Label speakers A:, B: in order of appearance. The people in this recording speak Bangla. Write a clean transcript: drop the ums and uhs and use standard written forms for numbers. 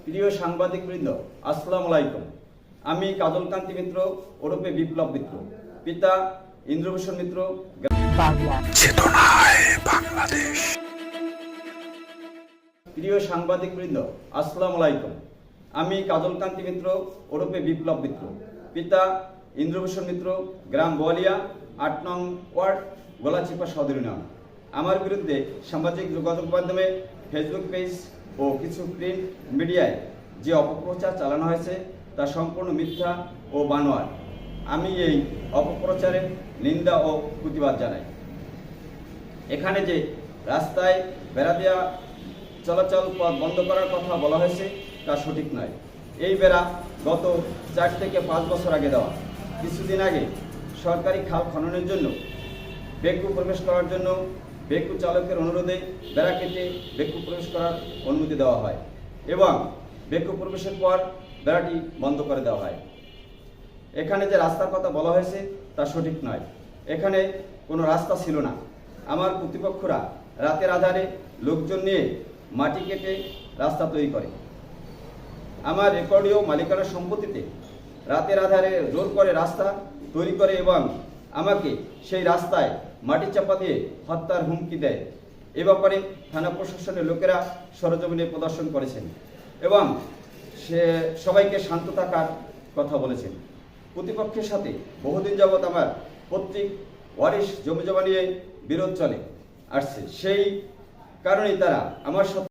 A: প্রিয় সাংবাদিকবৃন্দ, আসসালামু আলাইকুম। আমি কাজল কান্তি মিত্র ওরফে বিপ্লব মিত্র, পিতা ইন্দ্রভূষণ মিত্র।
B: বাংলাদেশ।
A: প্রিয় সাংবাদিকবৃন্দ, আসসালামু আলাইকুম। আমি কাজল কান্তি মিত্র ওরফে বিপ্লব মিত্র, পিতা ইন্দ্রভূষণ মিত্র, গ্রাম বোয়ালিয়া, ৮ নং ওয়ার্ড, গলাচিপা সদর ইউনিয়ন। আমার বিরুদ্ধে সামাজিক যোগাযোগ মাধ্যমে ফেসবুক পেজ ও কিছু প্রিন্ট মিডিয়ায় যে অপপ্রচার চালানো হয়েছে তা সম্পূর্ণ মিথ্যা ও বানোয়ার। আমি এই অপপ্রচারের নিন্দা ও প্রতিবাদ জানাই। এখানে যে রাস্তায় বেড়া দেওয়া চলাচল পথ বন্ধ করার কথা বলা হয়েছে তা সঠিক নয়। এই বেড়া গত 4 থেকে 5 বছর আগে দেওয়া। কিছুদিন আগে সরকারি খাল খননের জন্য বেকু প্রবেশ করার জন্য বেকু চালকের অনুরোধে বেড়া কেটে বেকু প্রবেশ করার অনুমতি দেওয়া হয় এবং বেকু প্রবেশের পর বেড়াটি বন্ধ করে দেওয়া হয়। এখানে যে রাস্তার কথা বলা হয়েছে তা সঠিক নয়। এখানে কোনো রাস্তা ছিল না। আমার প্রতিপক্ষরা রাতের আধারে লোকজন নিয়ে মাটি কেটে রাস্তা তৈরি করে। আমার রেকর্ডীয় মালিকানার সম্পত্তিতে রাতের আধারে জোর করে রাস্তা তৈরি করে এবং আমাকে সেই রাস্তায় মাটি চাপা দিয়ে হত্যার হুমকি দেয়। এ ব্যাপারে থানা প্রশাসনের লোকেরা সরেজমিনে প্রদর্শন করেছেন এবং সে সবাইকে শান্ত থাকার কথা বলেছেন। প্রতিপক্ষের সাথে বহুদিন যাবৎ আমার পৈতৃক ওয়ারিশ জমিজমা নিয়ে বিরোধ চলে আসছে। সেই কারণেই তারা আমার সাথে